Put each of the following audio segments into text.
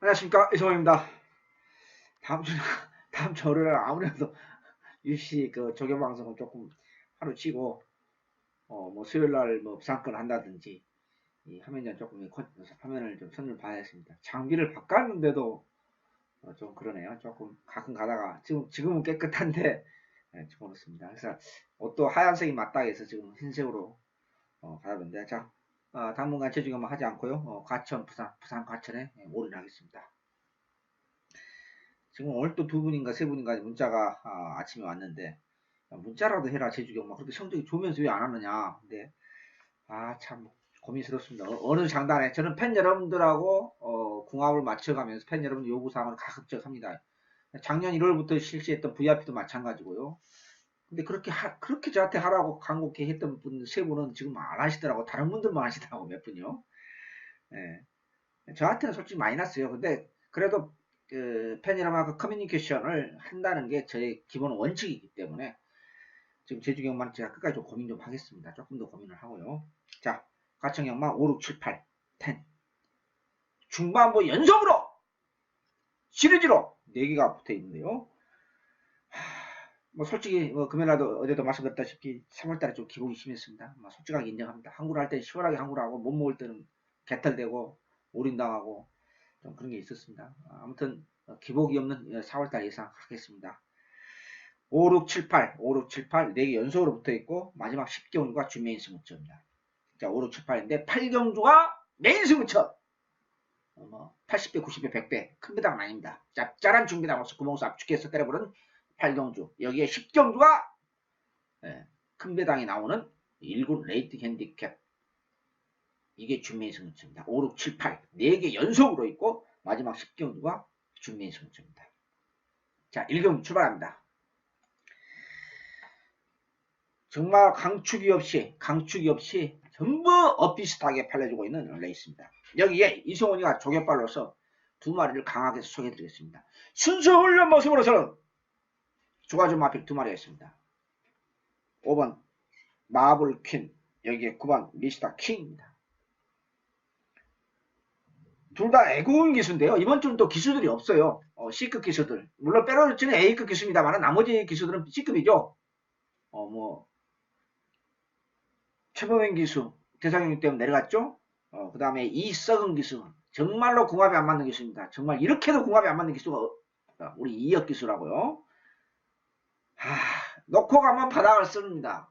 안녕하십니까, 이성호입니다. 다음 주, 다음 주 월요일 아무래도 UFC 그 조교 방송은 조금 하루 치고, 뭐 수요일 날뭐 부상권 한다든지, 이 화면이 조금 화면을 좀 손을 봐야겠습니다. 장비를 바꿨는데도 좀 그러네요. 조금 가끔 가다가, 지금은 깨끗한데, 좀 그렇습니다. 그래서 옷도 하얀색이 맞닥 해서 지금 흰색으로, 받았는데, 자, 당분간 체중경만 하지 않고요, 과천, 부산 과천에 올인하겠습니다. 지금 오늘 또 두 분인가 세 분인가 문자가 아침에 왔는데 문자라도 해라 제주경 막 그렇게 성적이 좋으면서 왜 안 하느냐. 근데 참 고민스럽습니다. 어느 장단에 저는 팬 여러분들하고 궁합을 맞춰가면서 팬 여러분 요구사항을 가급적 합니다. 작년 1월부터 실시했던 VIP도 마찬가지고요. 근데 그렇게 저한테 하라고 간곡히 했던 분 세 분은 지금 안 하시더라고. 다른 분들만 하시더라고 몇 분요. 예. 저한테는 솔직히 많이 났어요. 근데 그래도 그 팬이랑하고 커뮤니케이션을 한다는 게 저의 기본 원칙이기 때문에 지금 제주경만 제가 끝까지 좀 고민 좀 하겠습니다. 조금 더 고민을 하고요. 자, 가청경만 5, 6, 7, 8, 10 중반부 연속으로 시리즈로 4개가 붙어 있는데요. 뭐 솔직히 뭐 금요일날도 어제도 말씀드렸다시피 3월달에 좀 기복이 심했습니다. 뭐 솔직하게 인정합니다. 항구를 할 때 시원하게 항구를 하고 못 먹을 때는 개털되고 올인당하고 좀 그런 게 있었습니다. 아무튼 기복이 없는 4월달 예상하겠습니다. 5, 6, 7, 8, 5, 6, 7, 8 4개 연속으로 붙어있고 마지막 10경주가 준메인 승부처입니다. 자, 5, 6, 7, 8인데 8경주가 메인 승부처. 80배, 90배, 100배 큰 배당은 아닙니다. 짭짤한 중배당으로서 구멍수 압축해서 때려버린 8경주. 여기에 10경주가 큰 배당이 나오는 1군 레이트 핸디캡. 이게 준메인 승부처입니다. 5, 6, 7, 8 4개 연속으로 있고 마지막 10경주가 준메인 승부처입니다. 자, 1경주 출발합니다. 정말 강축이 없이 전부 엇비슷하게 팔려주고 있는 레이스입니다. 여기에 이성훈이가 조개발로서 두 마리를 강하게 소개해드리겠습니다. 순수 훈련 모습으로서는 주가주 마필 두 마리가 있습니다. 5번 마블 퀸, 여기에 9번 미스터 킹입니다. 둘 다 애고운 기수인데요. 이번 주는 또 기수들이 없어요. C급 기수들. 물론 페로르치는 A급 기수입니다만 나머지 기수들은 C급이죠. 뭐 최범행 기수 대상형 때문에 내려갔죠. 그 다음에 이썩은 기수 정말로 궁합이 안 맞는 기수입니다. 정말 이렇게도 궁합이 안 맞는 기수가 우리 이혁 기수라고요. 놓고 가면 바닥을 쓰는다.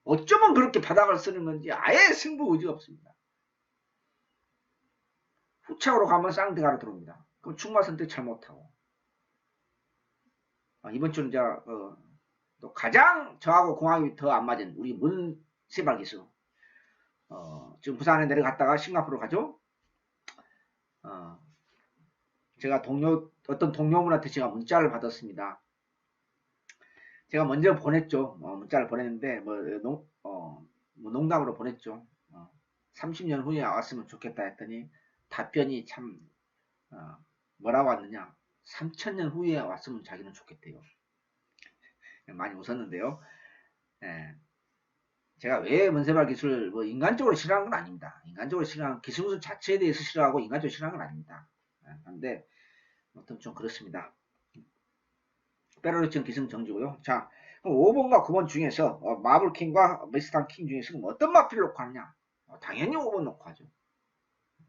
어쩌면 그렇게 바닥을 쓰는 건지 아예 승부 의지가 없습니다. 후착으로 가면 쌍대가로 들어옵니다. 그럼 충마 선택 잘못하고 이번 주는 또 가장 저하고 궁합이 더 안 맞은 우리 문세발 기수 지금 부산에 내려갔다가 싱가포르 가죠. 제가 어떤 동료분한테 제가 문자를 받았습니다. 제가 먼저 보냈죠. 문자를 보냈는데, 뭐 농담으로 보냈죠. 30년 후에 왔으면 좋겠다 했더니, 답변이 참, 뭐라고 왔느냐. 3000년 후에 왔으면 자기는 좋겠대요. 많이 웃었는데요. 예. 제가 왜 문세발 기술을 뭐 인간적으로 싫어하는 건 아닙니다. 인간적으로 싫어하는 기술 자체에 대해서 싫어하고 인간적으로 싫어하는 건 아닙니다. 그런데 아무튼 좀 그렇습니다. 페로리치는 기승전주고요. 자, 그럼 5번과 9번 중에서 마블킹과 미스터 킹 중에서 어떤 마필을 놓고 하느냐? 당연히 5번 놓고 하죠.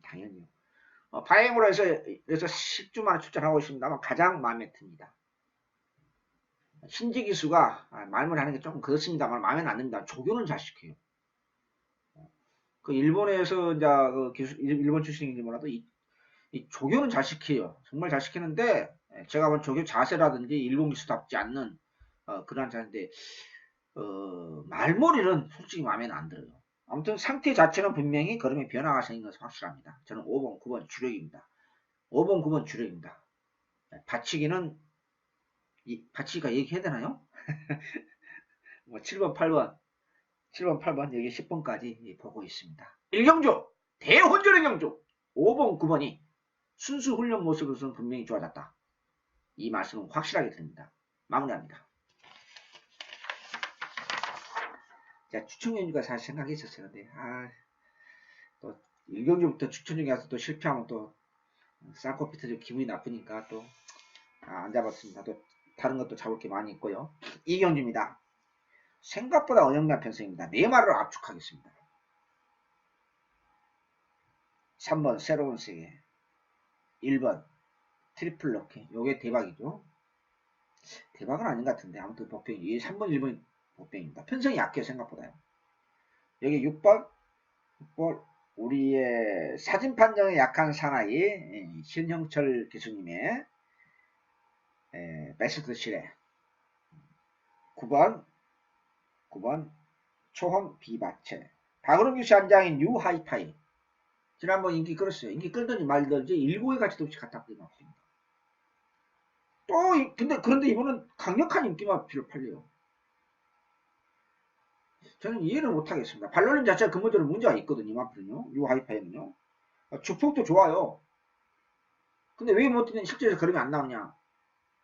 당연히요. 파행으로 해서 10주 만에 출전하고 있습니다만 가장 마음에 듭니다. 신지 기수가 말문 하는 게 조금 그렇습니다만 마음에 안 듭니다. 조교는 잘 시켜요. 그 일본에서 이제 그 기수, 일본 출신인지 몰라도 이 조교는 잘 시켜요. 정말 잘 시키는데 제가 본 조교 자세라든지 일본 기수답지 않는 그런 자세인데 말머리는 솔직히 마음에는 안 들어요. 아무튼 상태 자체는 분명히 걸음의 변화가 생긴 것은 확실합니다. 저는 5번, 9번 주력입니다. 5번, 9번 주력입니다. 받치기는 받치기가 얘기해야 되나요? 뭐 7번, 8번, 7번, 8번 여기 10번까지 보고 있습니다. 1경주 대혼전의 경주 5번, 9번이 순수 훈련 모습으로서는 분명히 좋아졌다. 이 말씀은 확실하게 드립니다. 마무리합니다. 제가 추천 연주가 사실 생각이 있었어요. 근데 또 1경주부터 추천 중에 와서 또 실패하면 또 쌍코피트 좀 기분이 나쁘니까 또 안 잡았습니다. 또 다른 것도 잡을 게 많이 있고요. 이경주입니다. 생각보다 어영란 편성입니다. 네마를 압축하겠습니다. 3번 새로운 세계, 1번 트리플 럭키. 요게 대박이죠. 대박은 아닌 것 같은데 아무튼 복병이 이 3번 1번 복병입니다. 편성이 약해요. 생각보다요. 여기 6번 우리의 사진 판정에 약한 사나이 신형철 교수님의 베스트 실에 9번 초험 비바체 박은홍 교수 한장인 뉴 하이파이. 지난번 인기 끌었어요. 인기 끌더니 말더니 일고의 가치도 없이 갖다 뿌리는 겁니다. 또 그런데 이번은 강력한 인기마피로 팔려요. 저는 이해를 못하겠습니다. 발놀림 자체가 근본적으로 문제가 있거든요. 이마피는요. 뉴 하이파이는요. 주폭도 좋아요. 근데 왜 못하냐 실제로 그림이 안 나오냐.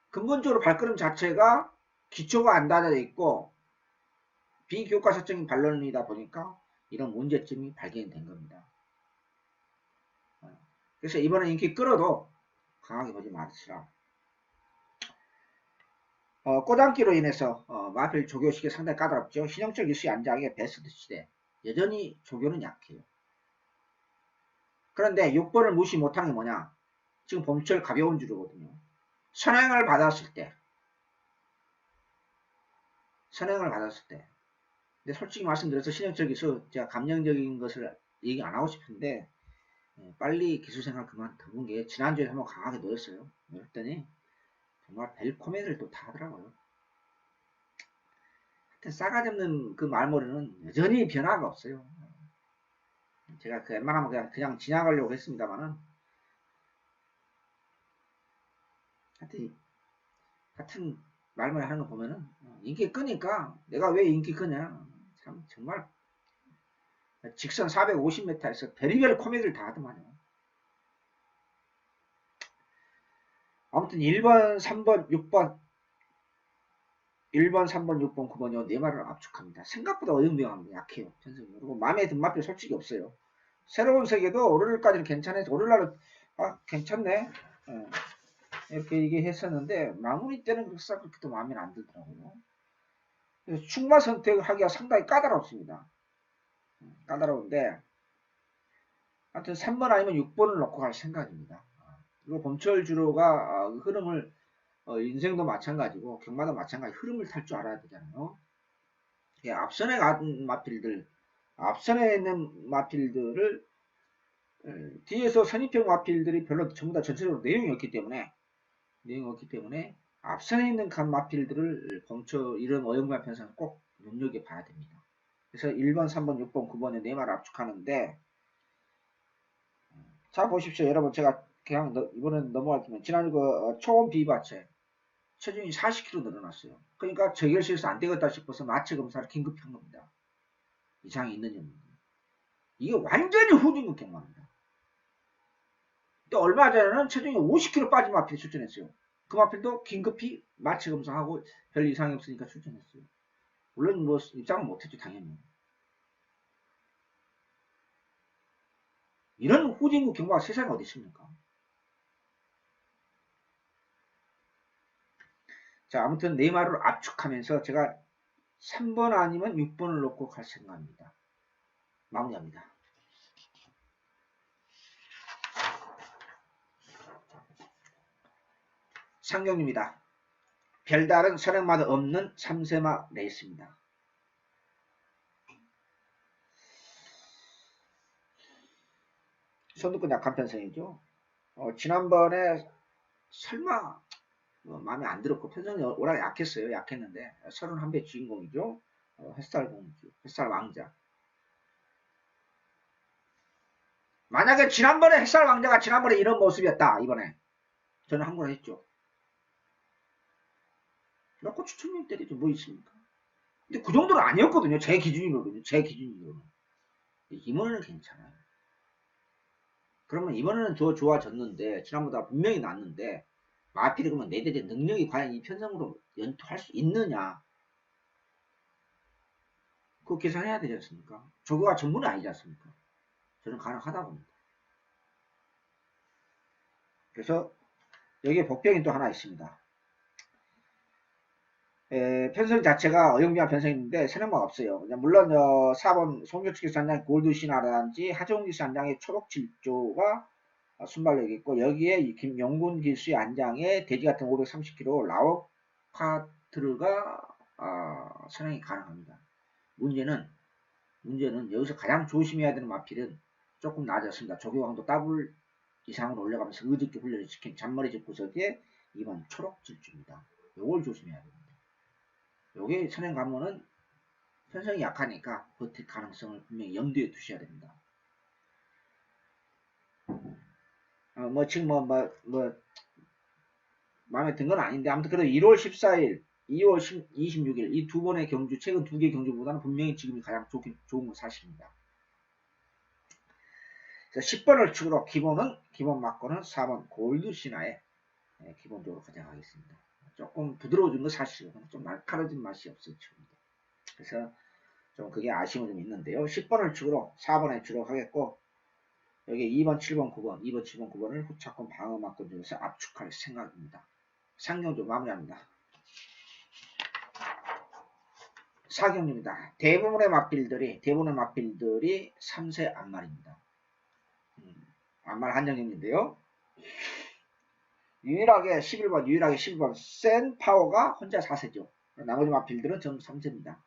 근본적으로 발걸음 자체가 기초가 안 닫아 있고 비교과서적인 반론이다 보니까 이런 문제점이 발견된 겁니다. 그래서 이번에 인기 끌어도 강하게 보지 마시라. 꼬담기로 인해서 마필 조교식이 상당히 까다롭죠. 신영철 교수의 안장의 베스트 시대. 여전히 조교는 약해요. 그런데 6번을 무시 못한 게 뭐냐. 지금 봄철 가벼운 주류거든요. 선행을 받았을 때 근데 솔직히 말씀드려서 신영철 교수 제가 감정적인 것을 얘기 안 하고 싶은데 빨리 기술생활 그만두는 게 지난주에 한번 강하게 노렸어요. 그랬더니 정말 벨 코미디를 또 타더라고요. 하여튼 싸가지 없는 그 말머리는 여전히 변화가 없어요. 제가 그 웬만하면 그냥 지나가려고 했습니다만은 하여튼 말머리 하는 거 보면은 인기 끄니까 내가 왜 인기 끄냐 참 정말 직선 450m에서 별의별 코미디를 다 하더만요. 아무튼 1번, 3번, 6번 1번, 3번, 6번, 9번이요. 네 말을 압축합니다. 생각보다 어영부영합니다. 약해요. 편성이. 그리고 마음에 든 마필 솔직히 없어요. 새로운 세계도 오르를까지는 괜찮아요. 오르라를 괜찮네. 이렇게 얘기했었는데 마무리 때는 그렇게 또 마음에 안 들더라고요. 그래서 충마 선택을 하기가 상당히 까다롭습니다. 까다로운데 하여튼 3번 아니면 6번을 놓고 갈 생각입니다. 그리고 봄철 주로가 흐름을 인생도 마찬가지고 경마도 마찬가지 흐름을 탈 줄 알아야 되잖아요. 앞선에 간 마필들, 앞선에 있는 마필들을 뒤에서 선입형 마필들이 별로 전부 다 전체적으로 내용이 없기 때문에 앞선에 있는 간 마필들을 봄철 이런 어영부영 편성을 꼭 눈여겨봐야 됩니다. 그래서 1번, 3번, 6번, 9번에 네 말을 압축하는데 자 보십시오. 여러분 제가 그냥 이번엔 넘어갈 테면 지난주 그 초원 비바체 체중이 40kg 늘어났어요. 그러니까 저결실에서 안 되겠다 싶어서 마체 검사를 긴급히 한 겁니다. 이상이 있느냐. 이게 완전히 후진국 경마입니다. 또 얼마 전에는 체중이 50kg 빠진 마필이 출전했어요. 그 마필도 긴급히 마체 검사하고 별 이상이 없으니까 출전했어요. 물론 뭐 입장은 못했죠 당연히. 이런 후진국 경마가 세상에 어디 있습니까? 자 아무튼 네 말을 압축하면서 제가 3번 아니면 6번을 놓고 갈 생각입니다. 마무리합니다. 상경입니다. 별다른 선행마다 없는 3세마 레이스입니다. 선두권 약한 편성이죠. 지난번에 설마 마음에 안 들었고 편성이 워낙 약했어요. 약했는데 31배 주인공이죠. 햇살 공주, 햇살 왕자. 만약에 지난번에 햇살 왕자가 지난번에 이런 모습이었다. 이번에 저는 한 걸 했죠. 그래갖고 추천님 때리죠. 뭐 있습니까? 근데 그 정도는 아니었거든요. 제 기준으로는. 이번에는 괜찮아요. 그러면 이번에는 더 좋아졌는데 지난보다 분명히 낫는데 마필이 그러면 내들의 능력이 과연 이 편성으로 연투할 수 있느냐 그거 계산해야 되지 않습니까? 조교가 전문이 아니지 않습니까? 저는 가능하다고 봅니다. 그래서 여기에 복병이 또 하나 있습니다. 편성 자체가 어영비한 편성인데 세련마가 없어요. 물론 4번 송교측 기수단장의 골드신화라든지 하정훈 기수 단장의 초록 질조가 순발력이 있고 여기에 김용군 기수의 안장에 돼지 같은 530kg 라오카트르가 선행이 가능합니다. 문제는 여기서 가장 조심해야 되는 마필은 조금 낮았습니다. 조교강도 더블 이상으로 올라가면서 의득기 훈련을 시킨 잔머리 집 구석에 2번 초록 질주입니다. 요걸 조심해야 됩니다. 요게 선행 가면은 편성이 약하니까 버틸 가능성을 분명히 염두에 두셔야 됩니다. 지금 마음에 든 건 아닌데 아무튼 그래도 1월 14일, 2월 26일 이 두 번의 경주, 최근 두 개의 경주보다는 분명히 지금이 가장 좋은 건 사실입니다. 10번을 축으로 기본 막고는 4번 골드 신화에 기본적으로 가져가겠습니다. 조금 부드러워진 건 사실이고 좀 날카로워진 맛이 없어요. 그래서 좀 그게 아쉬움이 좀 있는데요. 10번을 축으로 4번에 주력하겠고 여기 2번, 7번, 9번, 2번, 7번, 9번을 후차권 방어막권 중에서 압축할 생각입니다. 상경주 마무리합니다. 사경주입니다. 대부분의 맛빌들이 3세 안말입니다. 안말 한정형인데요. 유일하게 11번 센 파워가 혼자 4세죠. 나머지 맛빌들은 전부 3세입니다.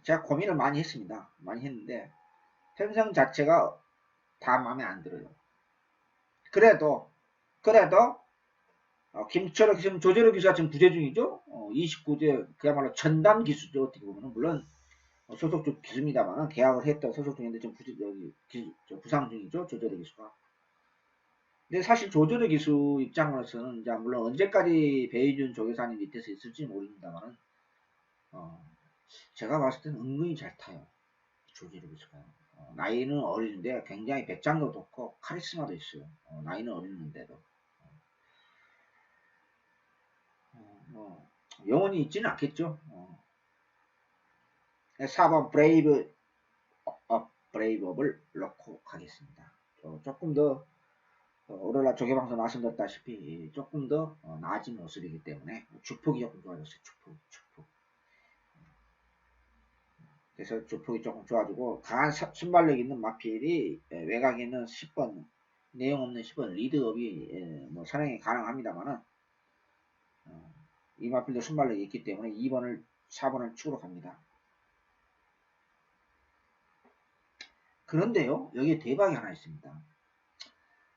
제가 고민을 많이 했습니다. 많이 했는데 편성 자체가 다 마음에 안 들어요. 그래도 김철호 기수는 조재로 기수가 지금 부재 중이죠. 29제 그야말로 전담 기수죠. 어떻게 보면 물론 소속 기수입니다만 계약을 했던 소속 중인데 지금 부상 중이죠. 조재로 기수가. 근데 사실 조재로 기수 입장으로서는 이제 물론 언제까지 배희준 조교사님 밑에서 있을지 모릅니다만 제가 봤을 때는 은근히 잘 타요. 조재로 기수가. 나이는 어리는데 굉장히 배짱도 좋고 카리스마도 있어요. 나이는 어리는데도. 영원히 있지는 않겠죠. 4번 브레이브업을 넣고 가겠습니다. 조금 더 오로라 조개방송 말씀드렸다시피 조금 더 나아진 모습이기 때문에 주폭이 조금 좋아졌어요. 주폭. 그래서 주폭이 조금 좋아지고 강한 순발력 있는 마필이 외곽에 있는 10번 내용 없는 10번 리드업이 선행이 가능합니다만은 이 마필도 순발력이 있기 때문에 2번을 4번을 축으로 갑니다. 그런데요, 여기에 대박이 하나 있습니다.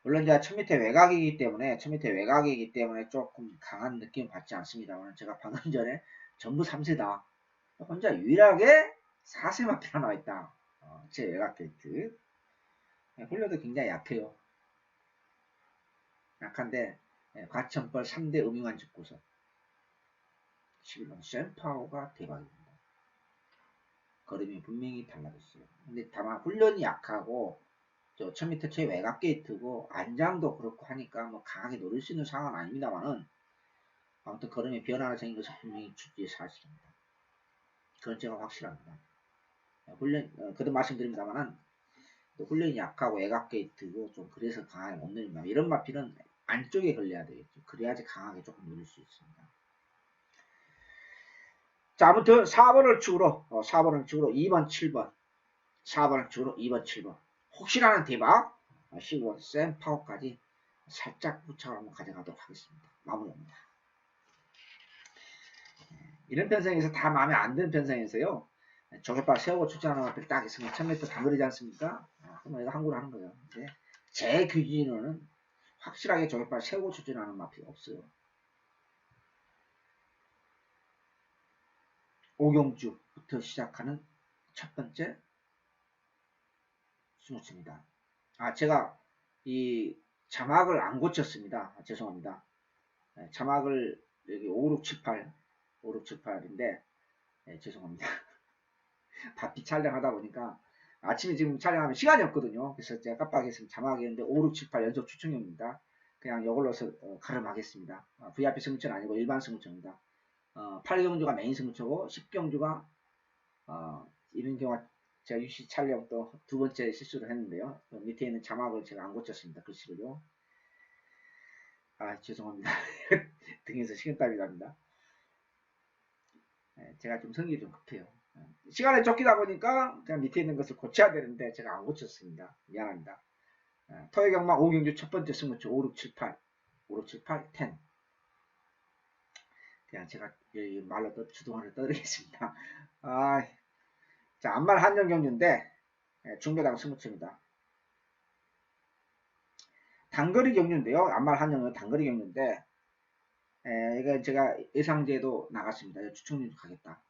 물론 이제 1000m 외곽이기 때문에 조금 강한 느낌 받지 않습니다만 제가 방금 전에 전부 3세다. 혼자 유일하게 4세 마필 하나 있다. 제 외곽 게이트. 훈련도 굉장히 약해요. 약한데 과천벌 3대 음흉한 집구석 11번 센파워가 대박입니다. 걸음이 분명히 달라졌어요. 근데 다만 훈련이 약하고 1000m 최 외곽 게이트고 안장도 그렇고 하니까 강하게 노릴 수 있는 상황은 아닙니다만은 아무튼 걸음에 변화가 생긴 것은 분명히 주지의 사실입니다. 그건 제가 확실합니다. 그런 말씀드립니다만은 훈련이 약하고 외곽 게이트고 좀 그래서 강하게 못 누린다. 이런 마필은 안쪽에 걸려야 되겠죠. 그래야지 강하게 조금 누릴 수 있습니다. 자, 아무튼 4번을 축으로 2번, 7번 4번을 축으로 2번, 7번 혹시라는 대박 15번 센 파워까지 살짝 부착을 한번 가져가도록 하겠습니다. 마무리합니다. 이런 편성에서 다 마음에 안 드는 편성에서요. 조개발 세우고 출전하는 앞에 딱 있으면 1000m 단거리지 않습니까? 그러면 이거 항구를 하는 거예요. 근데 제 기준으로는 확실하게 조개발 세우고 출전하는 마필이 없어요. 오경주부터 시작하는 첫 번째 스무츠입니다. 제가 이 자막을 안 고쳤습니다. 죄송합니다. 자막을 여기 5678인데 죄송합니다. 바삐 촬영하다 보니까 아침에 지금 촬영하면 시간이 없거든요. 그래서 제가 깜빡했으면 자막이었는데 5678 연속 추천입니다. 그냥 이걸로 가름하겠습니다. VIP 승무처는 아니고 일반 승무처입니다. 8경주가 메인 승무처고 10경주가 이런 경우가 제가 UC 촬영 또 두 번째 실수를 했는데요. 밑에 있는 자막을 제가 안 고쳤습니다. 글씨를요. 아, 죄송합니다. 등에서 식은땀이 납니다. 제가 좀 성질이 좀 급해요. 시간에 쫓기다 보니까 그냥 밑에 있는 것을 고쳐야 되는데 제가 안 고쳤습니다. 미안합니다. 토요경마 5경주 첫 번째 승부처 5, 6, 7, 8 5, 6, 7, 8, 10 그냥 제가 말로 주동안을 떠드리겠습니다. 아, 자, 안말 한정경주인데 중배당 승부처입니다. 단거리 경주인데요. 안말 한정은 단거리 경주인데 이거 제가 예상제도 나갔습니다. 추천률 가겠다.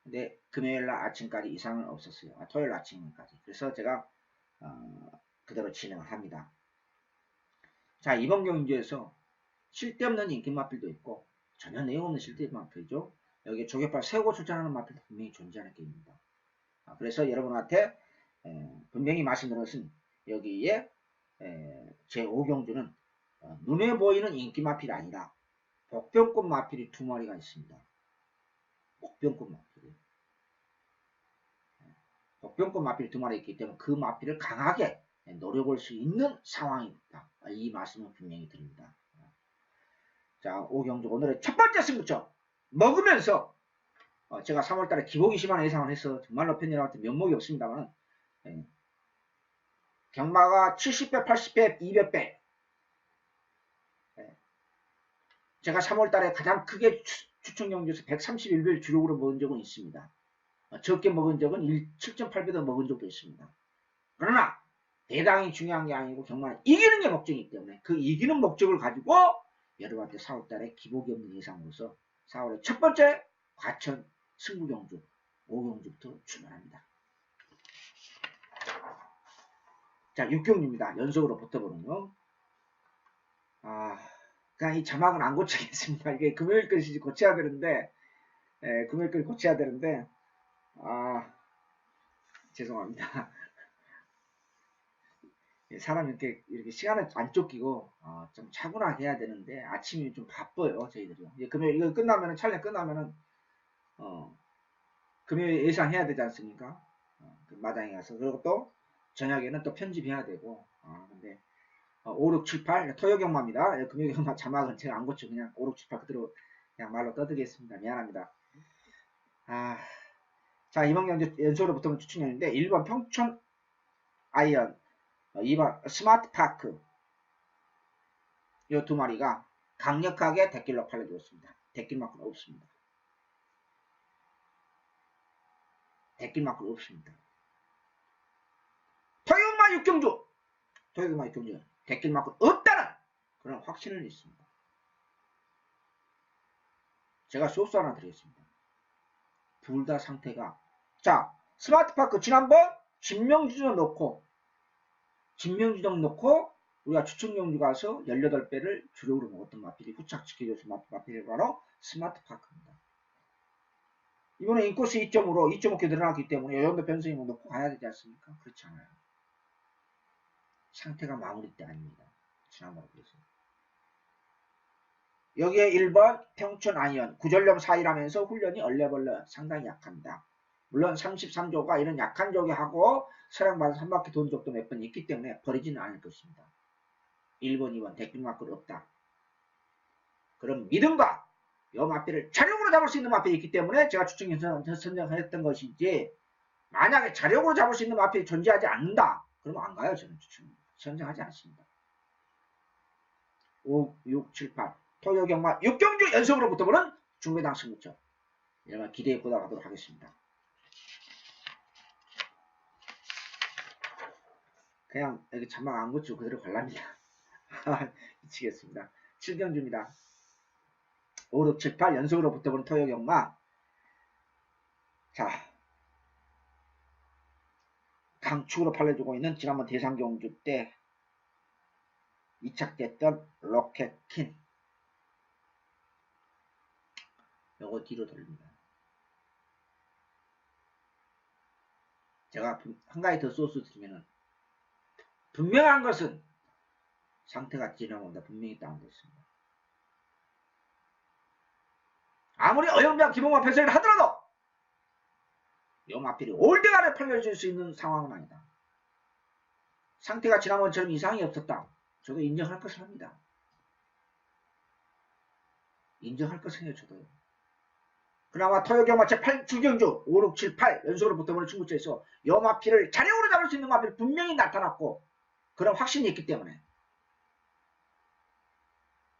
근데 금요일날 아침까지 이상은 없었어요. 토요일 아침까지. 그래서 제가 그대로 진행을 합니다. 자, 이번 경주에서 쓸데없는 인기 마필도 있고 전혀 내용 없는 쓸데없는 마필이죠. 여기 조개팔 세고 출전하는 마필도 분명히 존재하는 게임입니다. 그래서 여러분한테 분명히 말씀드린 것은 여기에 제5경주는 눈에 보이는 인기 마필이 아니라 복병꽃 마필이 2마리가 있습니다. 복병꽃 마필이. 복병꽃 마필이 2마리 있기 때문에 그 마필을 강하게 노려볼 수 있는 상황이다. 이 말씀을 분명히 드립니다. 자, 5경주 오늘의 첫 번째 승부처 먹으면서 제가 3월달에 기복이 심한 예상을 해서 정말로 팬여러분한테 면목이 없습니다만 경마가 70배, 80배, 200배 제가 3월달에 가장 크게 추천경주에서 131배를 주력으로 먹은 적은 있습니다. 적게 먹은 적은 7.8배도 먹은 적도 있습니다. 그러나 대당이 중요한 게 아니고 경마는 이기는 게 목적이기 때문에 그 이기는 목적을 가지고 여러분한테 4월달에 기복이 없는 예상으로서 4월의 첫 번째 과천 승부경주 5경주부터 출발합니다. 자, 6경주입니다. 연속으로 붙어보는요. 그냥 이 자막은 안 고치겠습니다. 이게 금요일 것이 고쳐야 되는데 금요일 걸 고쳐야 되는데 죄송합니다. 사람이 이렇게 시간을 안 쫓기고 좀 차분하게 해야 되는데 아침이 좀 바빠요 저희들이요. 이제 금요일 이거 끝나면은 촬영 끝나면은 금요일 예상해야 되지 않습니까? 그 마당에 가서 그리고 또 저녁에는 또 편집해야 되고 근데 5, 6, 7, 8 토요경마입니다. 금요경마 자막은 제가 안 고치고 그냥 5, 6, 7, 8 그대로 그냥 말로 떠들겠습니다. 미안합니다. 자, 이번 경주 연속으로 붙으면 추천했는데 1번 평촌 아이언 2번 스마트파크 이 두 마리가 강력하게 대길로 팔려주었습니다. 대길만큼 없습니다. 대길만큼 없습니다. 토요경마 6경주 토요경마 6경주 대길만큼 없다는 그런 확신은 있습니다. 제가 소스 하나 드리겠습니다. 둘 다 상태가 자 스마트파크 지난번 진명주점 넣고 우리가 추천경주 가서 18배를 주력으로 먹었던 마필이 후착 지켜줘서 마필이 바로 스마트파크입니다. 이번에 인코스 2.5로 2.5개 늘어났기 때문에 이 정도 변성이 넣고 가야 되지 않습니까? 그렇지 않아요. 상태가 마무리 때 아닙니다. 지난번에 그래서 여기에 1번 평촌 아이언 구전령 4일하면서 훈련이 얼레벌레 상당히 약합니다. 물론 33조가 이런 약한 조기 하고 서량받아서 한 바퀴 돈 적도 몇 번 있기 때문에 버리지는 않을 것입니다. 1번, 2번 대길마크도 없다. 그럼 믿음과 이 마필을 자력으로 잡을 수 있는 마필이 있기 때문에 제가 추천해서 선정했던 것이지 만약에 자력으로 잡을 수 있는 마필이 존재하지 않는다. 그러면 안 가요. 저는 선정하지 않습니다. 5, 6, 7, 8 토요경마 6경주 연속으로 붙어보는 중매당 승부처 이러면 기대해 보다 가도록 하겠습니다. 그냥 여기 자막 안 고치고 그대로 갈랍니다. 미치겠습니다. 7경주입니다. 5, 6, 7, 8 연속으로 붙어보는 토요경마 자 강축으로 팔려주고 있는 지난번 대상경주 때 이착됐던 로켓킨 요거 뒤로 돌립니다. 제가 한 가지 더 소스 드리면은 분명한 것은 상태가 지나온다. 분명히 다운됐습니다. 아무리 어영부영 기본만 폐쇄를 하더라도 요마필이 올드가를 팔려줄 수 있는 상황은 아니다. 상태가 지난번처럼 이상이 없었다. 저도 인정할 것을 합니다. 인정할 것을 해요, 저도. 그나마 토요경마체 8주경주 5, 6, 7, 8 연속으로 붙어보는 충구체에서 요마필을 자력으로 잡을 수 있는 마필이 분명히 나타났고 그런 확신이 있기 때문에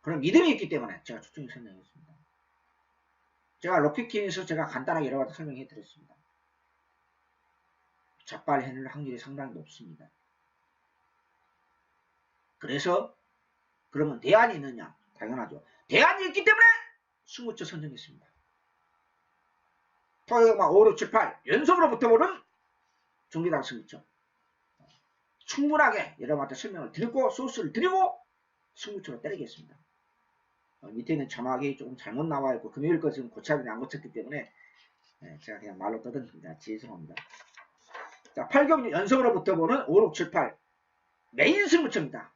그런 믿음이 있기 때문에 제가 추천을 설명했습니다. 제가 럭키킹에서 제가 간단하게 여러 가지 설명해 드렸습니다. 적발해낼 확률이 상당히 높습니다. 그래서 그러면 대안이 있느냐? 당연하죠. 대안이 있기 때문에 승부처 선정했습니다. 토요일만 5, 6, 7, 8 연속으로 붙어보는 종기당 승부처. 충분하게 여러분한테 설명을 드리고 소스를 드리고 승부처로 때리겠습니다. 밑에 있는 자막이 조금 잘못 나와 있고 금요일 거 지금 고착이 안 고쳤기 때문에 제가 그냥 말로 떠듭니다. 죄송합니다. 자, 8경주 연속으로 붙어보는 5, 6, 7, 8 메인 승부처입니다.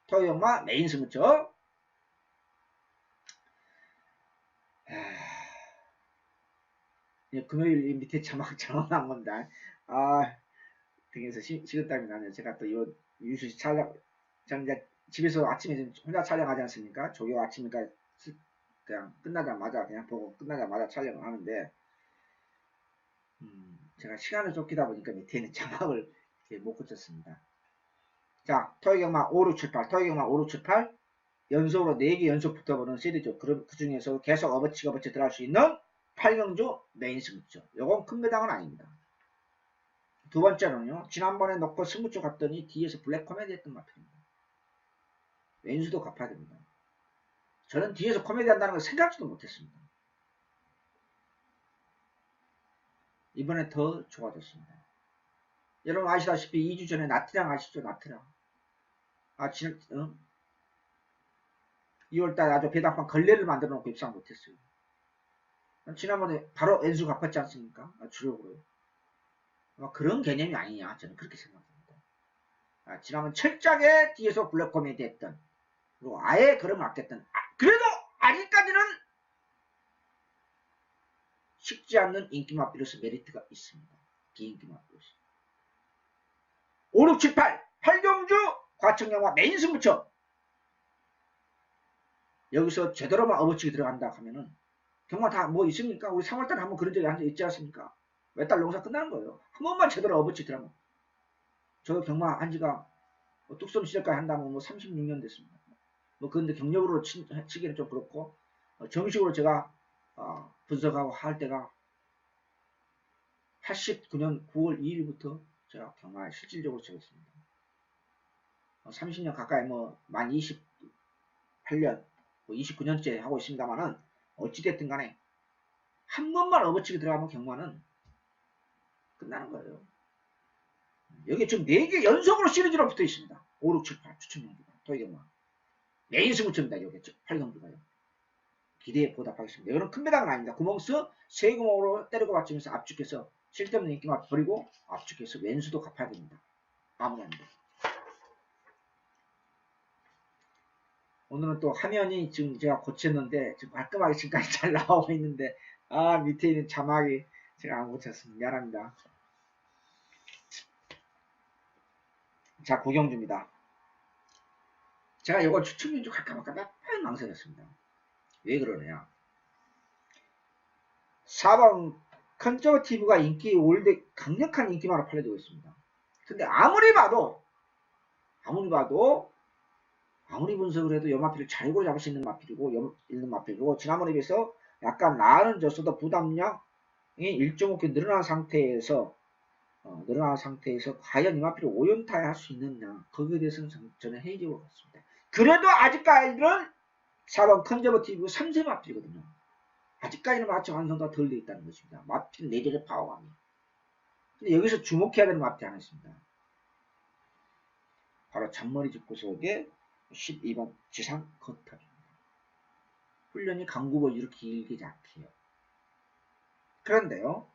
토요일마 메인 승부처. 금요일 밑에 자막 잘못 난 겁니다. 등에서 식은땀이 나네요. 제가 또 이 유수시 촬영, 저는 이제 집에서 아침에 혼자 촬영하지 않습니까? 조교 아침이니까 그냥 끝나자마자 그냥 보고 끝나자마자 촬영을 하는데 제가 시간을 쫓기다 보니까 밑에 있는 자막을 못 고쳤습니다. 자, 토요경마 5, 6, 7, 8 토요경마 5, 6, 7, 8 연속으로 4개 연속 붙어보는 시리즈. 그 중에서 계속 어버치 들어갈 수 있는 8경주 메인 승부처. 요건 큰 배당은 아닙니다. 두 번째로는요. 지난번에 넣고 승부처 갔더니 뒤에서 블랙 코미디 했던 마필입니다. 왼수도 갚아야 됩니다. 저는 뒤에서 코미디 한다는 걸 생각지도 못했습니다. 이번에 더 좋아졌습니다. 여러분 아시다시피 2주 전에 나트랑 아시죠? 나트랑. 2월달에 아주 배당판 걸레를 만들어 놓고 입상 못했어요. 지난번에 바로 왼수 갚았지 않습니까? 주력으로. 그런 개념이 아니냐. 저는 그렇게 생각합니다. 지난번 철저하게 뒤에서 블랙 코미디 했던, 그리고 아예 걸음을 아꼈던, 그래도 아직까지는 식지 않는 인기마필로서 메리트가 있습니다. 비인기마필로서. 5, 6, 7, 8, 8경주 과청영화 메인 승부처. 여기서 제대로만 업어치기 들어간다 하면은 경마 다 뭐 있습니까? 우리 3월달에 한번 그런 적이 있지 않습니까? 몇 달 농사 끝나는 거예요. 한 번만 제대로 업어치기 들어가면. 저 경마 한 지가 뚝섬 시절까지 한다면 뭐 36년 됐습니다. 뭐 그런데 경력으로 치기는 좀 그렇고 정식으로 제가 분석하고 할 때가 89년 9월 2일부터 제가 경마에 실질적으로 쳐있습니다. 30년 가까이 만 28년 29년째 하고 있습니다만은 어찌됐든 간에 한 번만 업어치기 들어가면 경마는 끝나는 거예요. 여기 지금 4개 연속으로 시리즈로 붙어 있습니다. 5, 6, 7, 8 추천경기가 토요경마 메인 승부처입니다. 여기 8경기가요. 기대에 보답하겠습니다. 이거는 큰 배당은 아닙니다. 구멍서 세 구멍으로 때리고 맞추면서 압축해서 쓸데없는 인기만 버리고 압축해서 왼수도 갚아야 됩니다. 마무리합니다. 오늘은 또 화면이 지금 제가 고쳤는데 지금 깔끔하게 지금까지 잘 나오고 있는데 밑에 있는 자막이 제가 안 고쳤습니다. 미안합니다. 자, 구경주입니다. 제가 이거 추천민주 갈까 말까 몇 번 망설였습니다. 왜 그러냐? 4번 컨저버티브가 인기 올드 강력한 인기만으로 팔려지고 있습니다. 근데 아무리 봐도 아무리 분석을 해도 연마필을 자유로 잡을 수 있는 마필이고 있는 마필이고 지난번에 비해서 약간 나는 졌어도 부담량이 1.5개 늘어난 상태에서 과연 이 마필을 5연타에 할 수 있느냐 거기에 대해서는 저는 회의적으로 봤습니다. 그래도 아직까지는 4번 컨저버티브 3세 마필이거든요. 아직까지는 마치 완성도가 덜 되어 있다는 것입니다. 마필 내재를 파워감이. 근데 여기서 주목해야 되는 마필이 하나 있습니다. 바로 잔머리 집구석의 12번 지상 커터입니다. 훈련이 강구보지로 길게 잡혀요. 그런데요.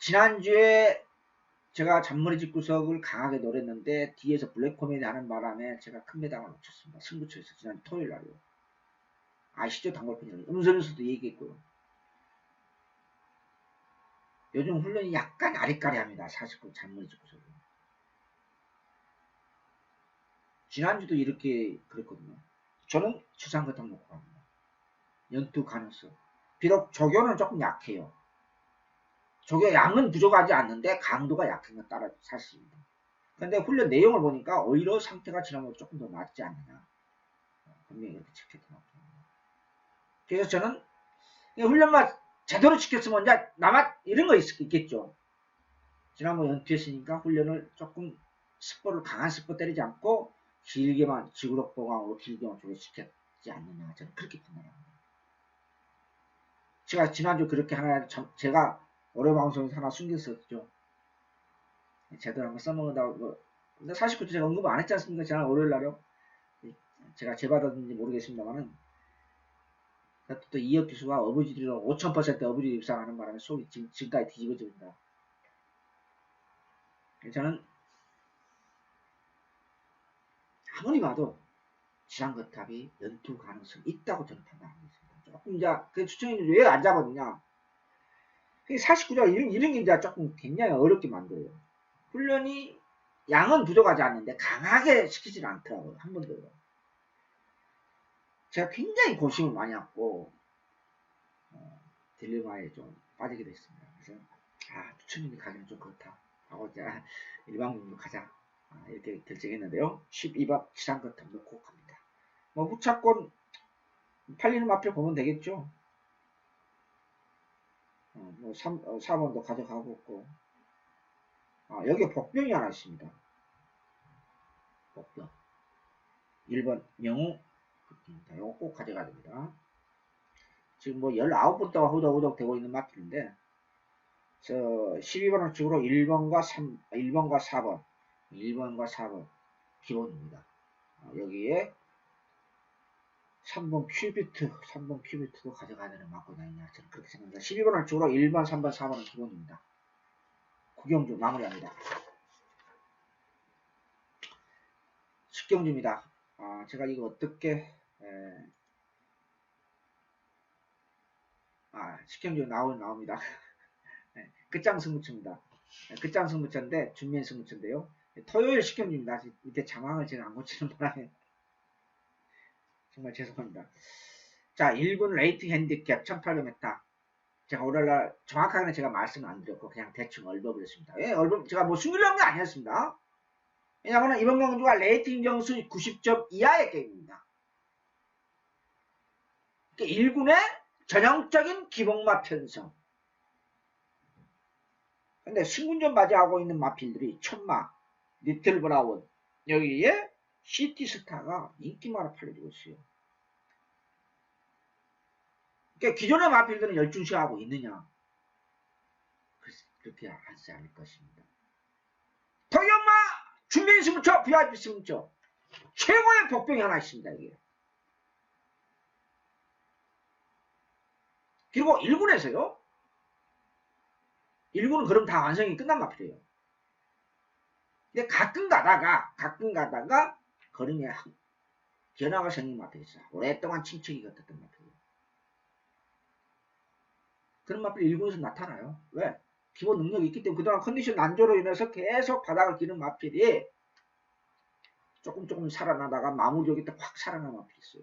지난주에 제가 잔머리 집구석을 강하게 노렸는데 뒤에서 블랙 코미디 하는 바람에 제가 큰 배당을 놓쳤습니다. 승부처에서 지난 토요일 날이요. 아시죠? 단골팬들 음성에서도 얘기했고요. 요즘 훈련이 약간 아리까리합니다. 49 잔머리 짚고 서고. 지난주도 이렇게 그랬거든요. 저는 주상거탕 놓고 갑니다. 연투 가능성. 비록 조교는 조금 약해요. 조교 양은 부족하지 않는데 강도가 약한 건 따라 사실입니다. 근데 훈련 내용을 보니까 오히려 상태가 지난번보다 조금 더 낫지 않느냐. 분명히 이렇게 체크했던 그래서 저는 훈련만 제대로 지켰으면 이제 남아 이런 거 있겠죠. 지난번 연투했으니까 훈련을 조금 스포를 강한 스포 때리지 않고 길게만 지구력 보강으로 길게만 조절시켰지 않느냐. 저는 그렇게 판단합니다. 제가 지난주 그렇게 하나 제가 올해 방송에서 하나 숨겼었죠. 제대로 한번 써먹는다고. 근데 사실 그때 제가 언급 안 했지 않습니까? 지난 월요일날요. 제가 재받았는지 모르겠습니다만은 또 이혁 기수가 어부지리로 5000% 어부지리 입상하는 바람에 속이 지금까지 뒤집어집니다. 저는 아무리 봐도 지상거탑이 연투 가능성이 있다고 저는 판단하고 있습니다. 조금 이제 그 추천이 왜 안 잡았느냐? 49자 이런 게 이제 조금 굉장히 어렵게 만들어요. 훈련이 양은 부족하지 않는데 강하게 시키지는 않더라고요. 한 번도요. 제가 굉장히 고심을 많이 하고 딜레마에 좀 빠지게 됐습니다. 그래서 추천님이 가기는 좀 그렇다 하고 제가 일반적으로 가자 이렇게 결정했는데요. 12박 지상거탑 놓고 갑니다. 뭐 후차권 팔리는 마필 보면 되겠죠. 뭐 4번도 가져가고 있고 여기에 복병이 하나 있습니다. 복병 1번 명우 이거 꼭 가져가야 됩니다. 지금 뭐 19번도가 후덕후덕 되고 있는 마필인데 저 12번을 쪽으로 1번과 4번 1번과 4번 기본입니다. 여기에 3번 큐비트도 가져가야 되는 맞고 다니냐 저는 그렇게 생각합니다. 12번을 쪽으로 1번, 3번, 4번은 기본입니다. 구경주 마무리합니다. 10경주입니다. 제가 이거 어떻게 10경주 나옵니다. 끝장 승부처입니다. 끝장 승부처인데 준면 승부처인데요. 토요일 10경주입니다. 밑에 자망을 제가 안 고치는 바람에 정말 죄송합니다. 자, 1군 레이팅 핸디캡 1800m. 제가 오늘날 정확하게는 제가 말씀을 안 드렸고 그냥 대충 얼버버렸습니다. 제가 뭐 숨기려는 게 아니었습니다. 왜냐하면 이번 경주가 레이팅 점수 90점 이하의 게임입니다. 그러니까 1군의 전형적인 기복마 편성. 근데 승군전 맞이하고 있는 마필들이 천마, 리틀 브라운, 여기에 시티스타가 인기마로 팔려주고 있어요. 그러니까 기존의 마필들은 열중시하고 있느냐? 그렇게 하지 않을 것입니다. 토경마 준비 승부처, VIP 승부처 최고의 복병이 하나 있습니다. 이게. 그리고 1군에서요. 1군은 그럼 다 완성이 끝난 마필이에요. 근데 가끔 가다가 걸음에 변화가 생긴 마필이 있어요. 오랫동안 침체기가 됐던 마필이에요. 그런 마필이 1군에서 나타나요. 왜? 기본 능력이 있기 때문에 그동안 컨디션 난조로 인해서 계속 바닥을 기는 마필이 조금 살아나다가 마무리하기 때 확 살아나는 마필이 있어요.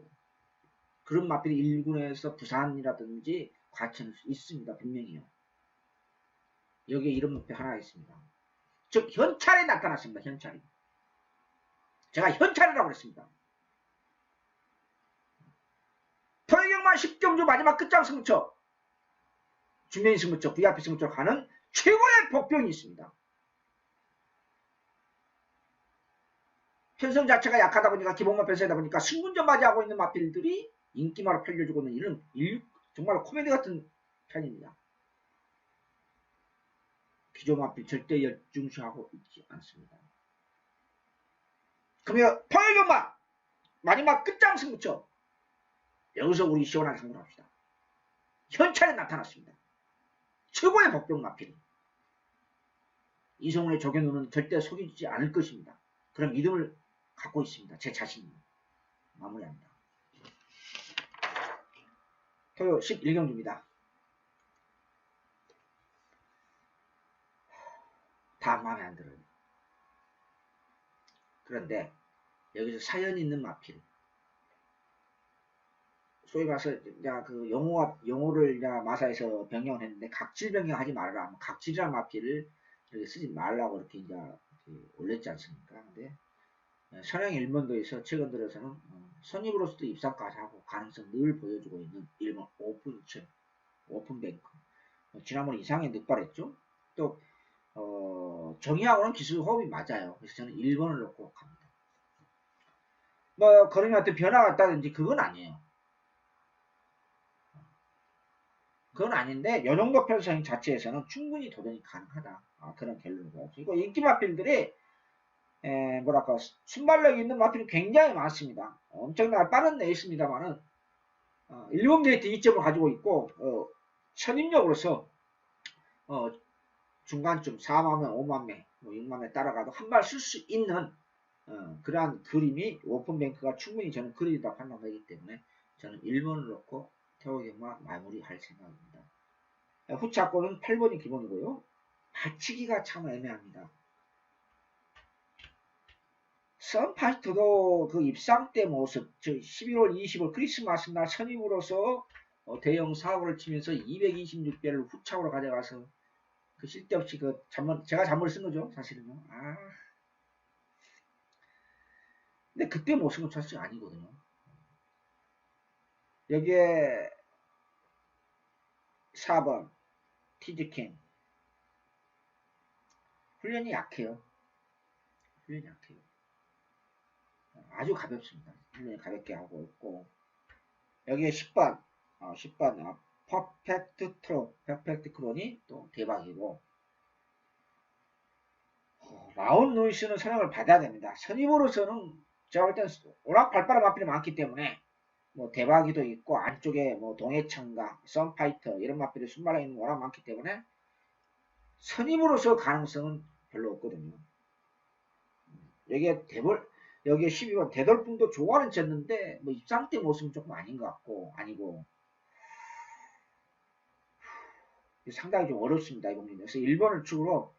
그런 마필이 1군에서 부산이라든지 과천에 있습니다. 분명히요. 여기에 이런 마필 하나 있습니다. 즉 현찰에 나타났습니다. 현찰이. 제가 현찰이라고 했습니다. 토요경만 10경주 마지막 끝장 승부처 준비인 승부처 VIP 승부처로 가는 최고의 복병이 있습니다. 편성 자체가 약하다 보니까 기본만 편성이다 보니까 승군전 맞이하고 있는 마필들이 인기마로 팔려주고 있는 이런 정말 코미디 같은 편입니다. 기존 마필 절대 열중시하고 있지 않습니다. 그러면 토요경만 마지막 끝장 승부처 여기서 우리 시원하게 상담합시다. 현찰에 나타났습니다. 최고의 복병 마필. 이성훈의 조견우는 절대 속이지 않을 것입니다. 그런 믿음을 갖고 있습니다. 제 자신이. 마무리합니다. 토요 11경주입니다. 다 마음에 안 들어요. 그런데 여기서 사연 있는 마필, 소위 말해서 이제 그 용어를 이제 마사에서 변경을 했는데 각질 변경하지 말아라. 각질이라는 마필을 이렇게 쓰지 말라고 이렇게 이제 올렸지 않습니까? 근데 서양 일본도에서 최근 들어서는 선입으로서도 입상까지 하고 가능성 늘 보여주고 있는 일본 오픈뱅크. 지난번 이상에 늑발했죠. 또 정의하고는 기술 호흡이 맞아요. 그래서 저는 1번을 놓고 갑니다. 뭐 그러면 어떤 변화가 있다든지 그건 아니에요. 그건 아닌데 요 정도 편성 자체에서는 충분히 도전이 가능하다. 그런 결론을 보여요. 이거 인기 마필들이 뭐랄까 순발력 있는 마필이 굉장히 많습니다. 엄청나게 빠른 레이스입니다만은 일본 게이트 2점을 가지고 있고 선임력으로서 중간쯤 4만 명, 5만 명, 6만 명 따라가도 한 발 쓸 수 있는 그러한 그림이 오픈뱅크가 충분히 저는 그리다 판단되기 때문에 저는 1번을 넣고 태호경마 마무리할 생각입니다. 후차권은 8번이 기본이고요. 받치기가 참 애매합니다. 썬파이터도 그 입상 때 모습, 11월 20일 크리스마스 날 선임으로서 대형 사고를 치면서 226배를 후차으로 가져가서 그 쓸데없이 제가 잔머리 쓴 거죠, 사실은요. 근데 그때 모습은 사실 아니거든요. 여기에 4번 티즈킹 훈련이 약해요. 아주 가볍습니다. 훈련이 가볍게 하고 있고 여기에 10번 퍼펙트 크론이 또 대박이고 라운 루이스는 선행을 받아야 됩니다. 선임으로서는 제가 볼 때는 워낙 발빠른 마필이 많기 때문에 뭐 대박이도 있고 안쪽에 뭐 동해창가, 썬파이터 이런 마필이 순발해 있는 워낙 많기 때문에 선임으로서 가능성은 별로 없거든요. 여기에 12번 대돌풍도 좋아는 쳤는데 뭐 입상 때 모습은 조금 아닌 것 같고 아니고 상당히 좀 어렵습니다. 이번 그래서 1번을 축으로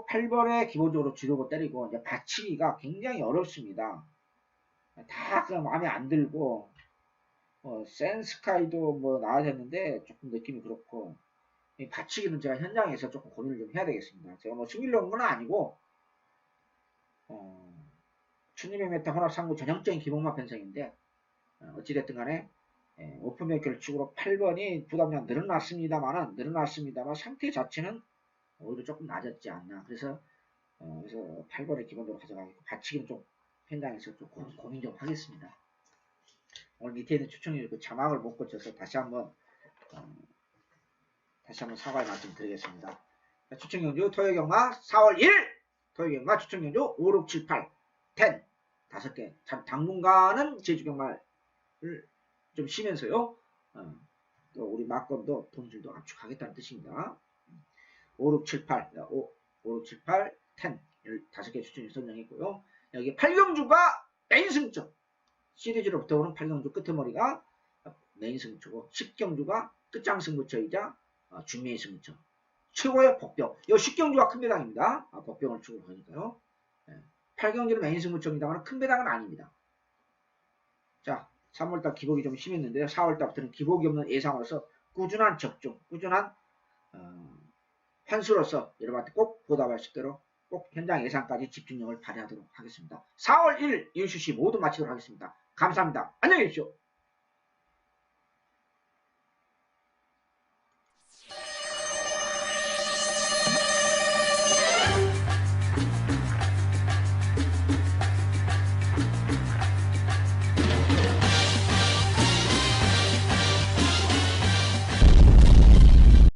8번에 기본적으로 지르고 때리고 이제 받치기가 굉장히 어렵습니다. 다 그냥 마음에 안 들고 센스카이도 뭐 나와졌는데 조금 느낌이 그렇고 이 받치기는 제가 현장에서 조금 고민을 좀 해야 되겠습니다. 제가 뭐 승리를 놓은 건 아니고 1200m 혼합 상구 전형적인 기본마 편성인데 어찌됐든 간에 오픈메이커를 축으로 8번이 부담량 늘어났습니다만 상태 자체는 오히려 조금 낮았지 않나. 그래서 8번을 기본적으로 가져가겠고 받치기는 좀 현장에서 좀 고민 좀 하겠습니다. 오늘 밑에 있는 추천일 그 자막을 못 고쳐서 다시 한번 사과의 말씀 드리겠습니다. 추천 경주 토요경마 4월 1일 토요경마 추천 경주 5, 6, 7, 8, 10 5개 참 당분간은 제주경마를 좀 쉬면서요. 또 우리 막건도 돈줄도 압축하겠다는 뜻입니다. 5, 6, 7, 8 5, 6, 7, 8, 10 5개 추천이 선정했고요. 여기 8경주가 메인 승점 시리즈로부터 오는 8경주 끄트머리가 메인 승부처고 10경주가 끝장 승부처이자 중매의 승부처 최고의 복병 이 10경주가 큰 배당입니다. 복병을 추고 보니까요. 8경주는 메인 승부처입니다만 큰 배당은 아닙니다. 자 3월달 기복이 좀 심했는데요. 4월달부터는 기복이 없는 예상으로서 꾸준한 적중 꾸준한 환수로서 여러분한테 꼭 보답할 수 있도록 꼭 현장 예상까지 집중력을 발휘하도록 하겠습니다. 4월 1일 12시 모두 마치도록 하겠습니다. 감사합니다. 안녕히 계십시오.